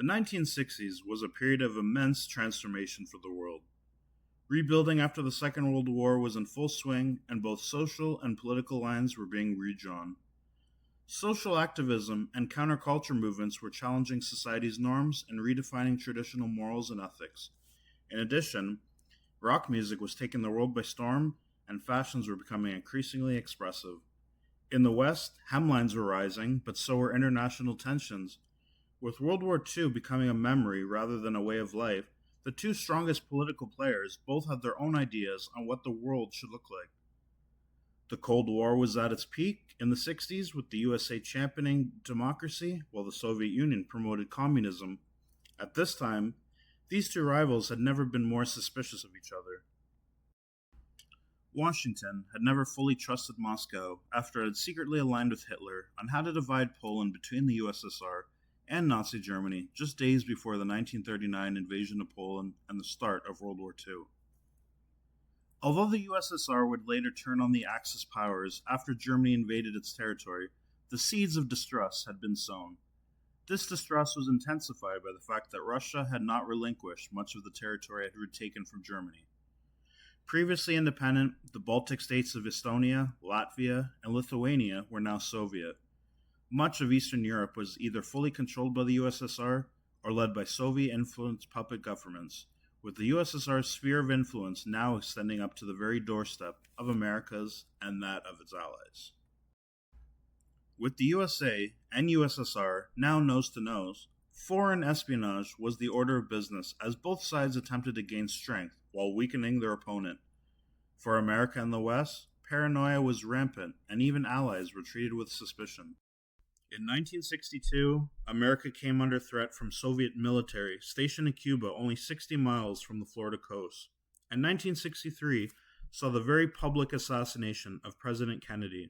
The 1960s was a period of immense transformation for the world. Rebuilding after the Second World War was in full swing, and both social and political lines were being redrawn. Social activism and counterculture movements were challenging society's norms and redefining traditional morals and ethics. In addition, rock music was taking the world by storm, and fashions were becoming increasingly expressive. In the West, hemlines were rising, but so were international tensions. With World War II becoming a memory rather than a way of life, the two strongest political players both had their own ideas on what the world should look like. The Cold War was at its peak in the 60s, with the USA championing democracy while the Soviet Union promoted communism. At this time, these two rivals had never been more suspicious of each other. Washington had never fully trusted Moscow after it had secretly aligned with Hitler on how to divide Poland between the USSR and Nazi Germany just days before the 1939 invasion of Poland and the start of World War II. Although the USSR would later turn on the Axis powers after Germany invaded its territory, the seeds of distrust had been sown. This distrust was intensified by the fact that Russia had not relinquished much of the territory it had retaken from Germany. Previously independent, the Baltic states of Estonia, Latvia, and Lithuania were now Soviet. Much of Eastern Europe was either fully controlled by the USSR or led by Soviet-influenced puppet governments, with the USSR's sphere of influence now extending up to the very doorstep of America's and that of its allies. With the USA and USSR now nose to nose, foreign espionage was the order of business as both sides attempted to gain strength while weakening their opponent. For America and the West, paranoia was rampant and even allies were treated with suspicion. In 1962, America came under threat from Soviet military stationed in Cuba only 60 miles from the Florida coast, and 1963 saw the very public assassination of President Kennedy.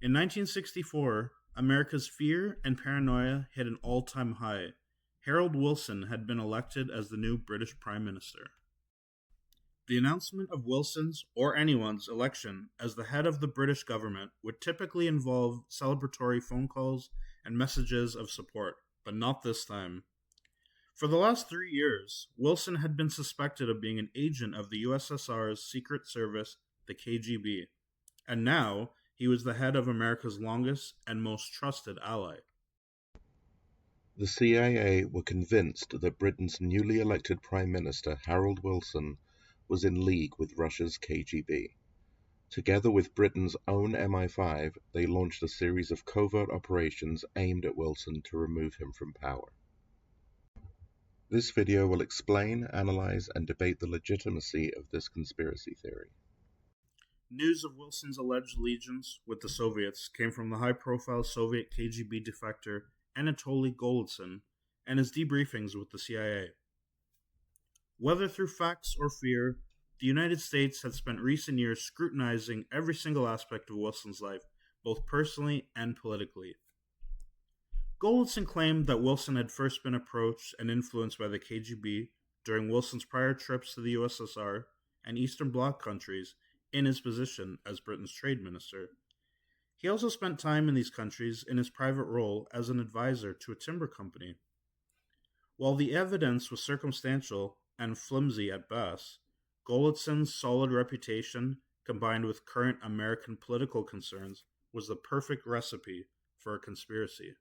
In 1964, America's fear and paranoia hit an all-time high. Harold Wilson had been elected as the new British Prime Minister. The announcement of Wilson's or anyone's election as the head of the British government would typically involve celebratory phone calls and messages of support, but not this time. For the last 3 years, Wilson had been suspected of being an agent of the USSR's secret service, the KGB, and now he was the head of America's longest and most trusted ally. The CIA were convinced that Britain's newly elected Prime Minister, Harold Wilson, was in league with Russia's KGB. Together with Britain's own MI5, they launched a series of covert operations aimed at Wilson to remove him from power. This video will explain, analyze, and debate the legitimacy of this conspiracy theory. News of Wilson's alleged allegiance with the Soviets came from the high-profile Soviet KGB defector Anatoly Golitsyn and his debriefings with the CIA. Whether through facts or fear, the United States had spent recent years scrutinizing every single aspect of Wilson's life, both personally and politically. Golitsyn claimed that Wilson had first been approached and influenced by the KGB during Wilson's prior trips to the USSR and Eastern Bloc countries in his position as Britain's trade minister. He also spent time in these countries in his private role as an advisor to a timber company. While the evidence was circumstantial and flimsy at best, Golitsyn's solid reputation, combined with current American political concerns, was the perfect recipe for a conspiracy.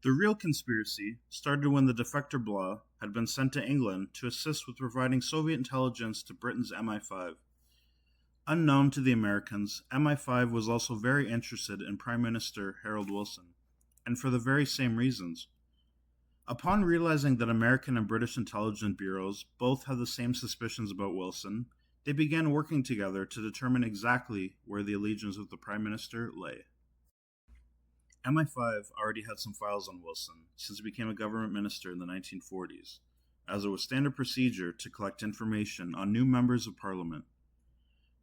The real conspiracy started when the defector Blah had been sent to England to assist with providing Soviet intelligence to Britain's MI5. Unknown to the Americans, MI5 was also very interested in Prime Minister Harold Wilson, and for the very same reasons. Upon realizing that American and British intelligence bureaus both had the same suspicions about Wilson, they began working together to determine exactly where the allegiance of the Prime Minister lay. MI5 already had some files on Wilson since he became a government minister in the 1940s, as it was standard procedure to collect information on new members of Parliament.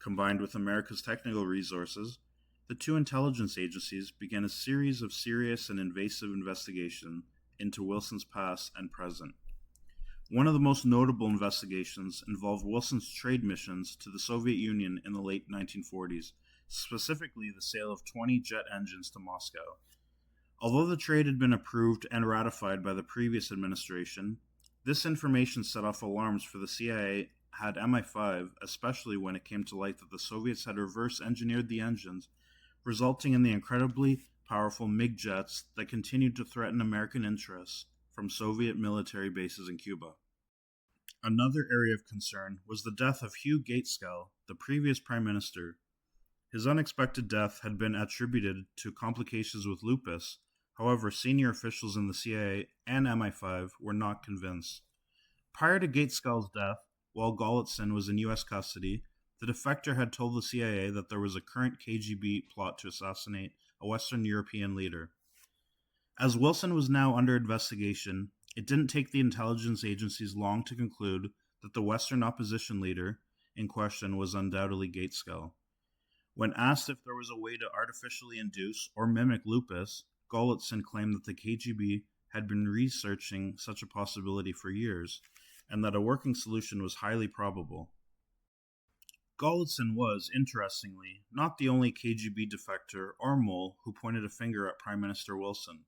Combined with America's technical resources, the two intelligence agencies began a series of serious and invasive investigations into Wilson's past and present. One of the most notable investigations involved Wilson's trade missions to the Soviet Union in the late 1940s, specifically the sale of 20 jet engines to Moscow. Although the trade had been approved and ratified by the previous administration, this information set off alarms for the CIA had MI5, especially when it came to light that the Soviets had reverse engineered the engines, resulting in the incredibly powerful MiG jets that continued to threaten American interests from Soviet military bases in Cuba. Another area of concern was the death of Hugh Gaitskell, the previous prime minister. His unexpected death had been attributed to complications with lupus. However, senior officials in the CIA and MI5 were not convinced. Prior to Gaitskell's death, while Golitzin was in U.S. custody, the defector had told the CIA that there was a current KGB plot to assassinate a Western European leader. As Wilson was now under investigation, it didn't take the intelligence agencies long to conclude that the Western opposition leader in question was undoubtedly Gaitskell. When asked if there was a way to artificially induce or mimic lupus, Golitzin claimed that the KGB had been researching such a possibility for years, and that a working solution was highly probable. Golitzin was, interestingly, not the only KGB defector or mole who pointed a finger at Prime Minister Wilson.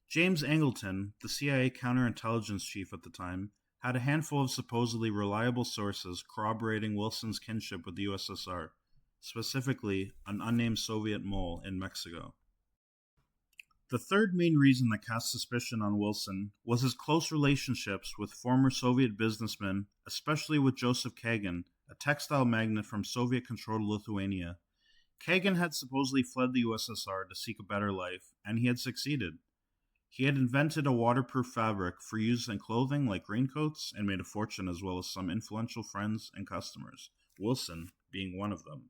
James Angleton, the CIA counterintelligence chief at the time, had a handful of supposedly reliable sources corroborating Wilson's kinship with the USSR, specifically an unnamed Soviet mole in Mexico. The third main reason that cast suspicion on Wilson was his close relationships with former Soviet businessmen, especially with Joseph Kagan, a textile magnate from Soviet-controlled Lithuania. Kagan had supposedly fled the USSR to seek a better life, and he had succeeded. He had invented a waterproof fabric for use in clothing like raincoats and made a fortune as well as some influential friends and customers, Wilson being one of them.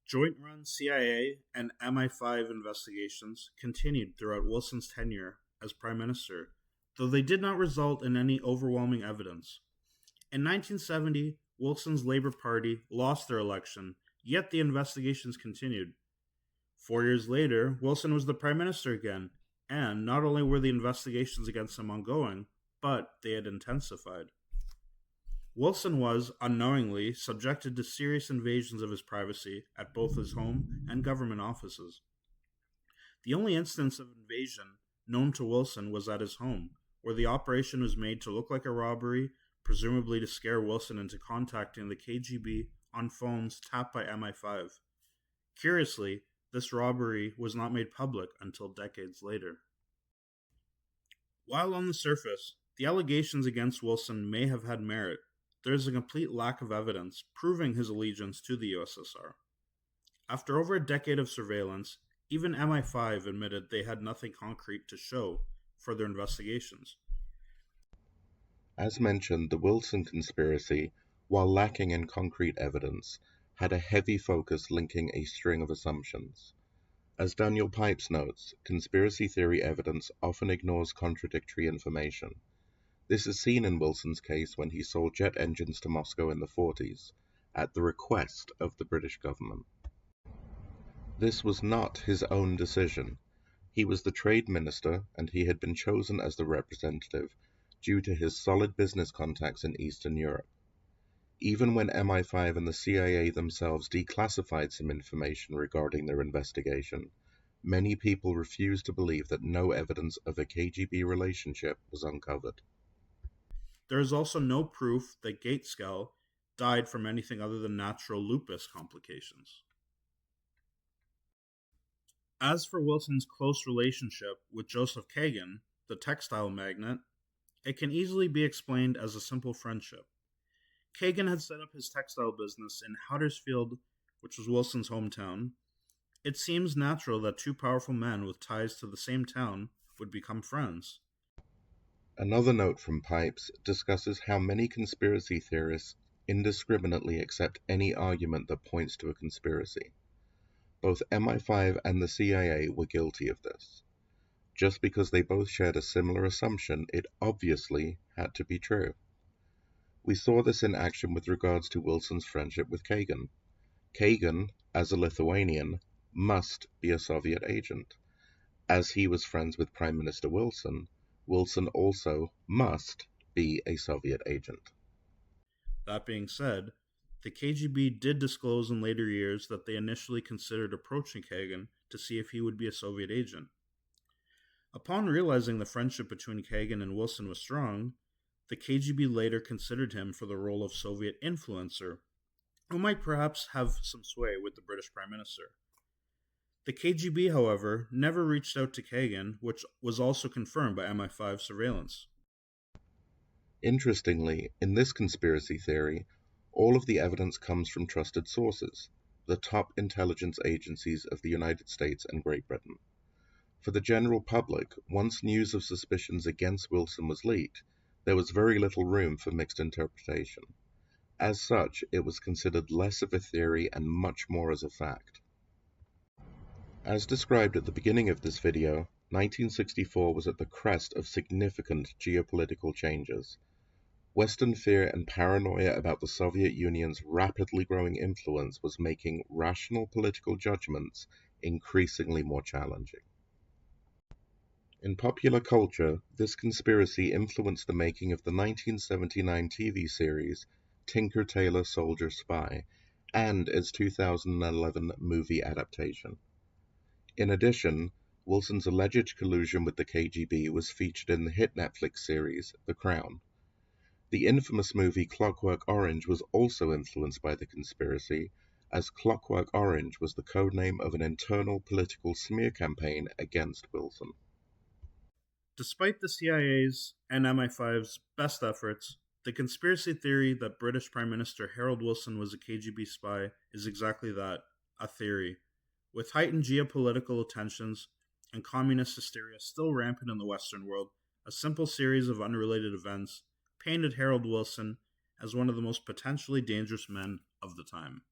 Joint-run CIA and MI5 investigations continued throughout Wilson's tenure as Prime Minister, though they did not result in any overwhelming evidence. In 1970, Wilson's Labour Party lost their election, yet the investigations continued. 4 years later, Wilson was the Prime Minister again, and not only were the investigations against him ongoing, but they had intensified. Wilson was, unknowingly, subjected to serious invasions of his privacy at both his home and government offices. The only instance of invasion known to Wilson was at his home, where the operation was made to look like a robbery, presumably to scare Wilson into contacting the KGB on phones tapped by MI5. Curiously, this robbery was not made public until decades later. While on the surface, the allegations against Wilson may have had merit, there is a complete lack of evidence proving his allegiance to the USSR. After over a decade of surveillance, even MI5 admitted they had nothing concrete to show for their investigations. As mentioned, the Wilson conspiracy, while lacking in concrete evidence, had a heavy focus linking a string of assumptions. As Daniel Pipes notes, conspiracy theory evidence often ignores contradictory information. This is seen in Wilson's case when he sold jet engines to Moscow in the 40s, at the request of the British government. This was not his own decision. He was the trade minister, and he had been chosen as the representative due to his solid business contacts in Eastern Europe. Even when MI5 and the CIA themselves declassified some information regarding their investigation, many people refused to believe that no evidence of a KGB relationship was uncovered. There is also no proof that Gaitskell died from anything other than natural lupus complications. As for Wilson's close relationship with Joseph Kagan, the textile magnate, it can easily be explained as a simple friendship. Kagan had set up his textile business in Huddersfield, which was Wilson's hometown. It seems natural that two powerful men with ties to the same town would become friends. Another note from Pipes discusses how many conspiracy theorists indiscriminately accept any argument that points to a conspiracy. Both MI5 and the CIA were guilty of this. Just because they both shared a similar assumption, it obviously had to be true. We saw this in action with regards to Wilson's friendship with Kagan. Kagan, as a Lithuanian, must be a Soviet agent. As he was friends with Prime Minister Wilson, Wilson also must be a Soviet agent. That being said, the KGB did disclose in later years that they initially considered approaching Kagan to see if he would be a Soviet agent. Upon realizing the friendship between Kagan and Wilson was strong, the KGB later considered him for the role of Soviet influencer, who might perhaps have some sway with the British Prime Minister. The KGB, however, never reached out to Kagan, which was also confirmed by MI5 surveillance. Interestingly, in this conspiracy theory, all of the evidence comes from trusted sources, the top intelligence agencies of the United States and Great Britain. For the general public, once news of suspicions against Wilson was leaked, there was very little room for mixed interpretation. As such, it was considered less of a theory and much more as a fact. As described at the beginning of this video, 1964 was at the crest of significant geopolitical changes. Western fear and paranoia about the Soviet Union's rapidly growing influence was making rational political judgments increasingly more challenging. In popular culture, this conspiracy influenced the making of the 1979 TV series Tinker Tailor Soldier Spy and its 2011 movie adaptation. In addition, Wilson's alleged collusion with the KGB was featured in the hit Netflix series The Crown. The infamous movie Clockwork Orange was also influenced by the conspiracy, as Clockwork Orange was the codename of an internal political smear campaign against Wilson. Despite the CIA's and MI5's best efforts, the conspiracy theory that British Prime Minister Harold Wilson was a KGB spy is exactly that, a theory. With heightened geopolitical tensions and communist hysteria still rampant in the Western world, a simple series of unrelated events painted Harold Wilson as one of the most potentially dangerous men of the time.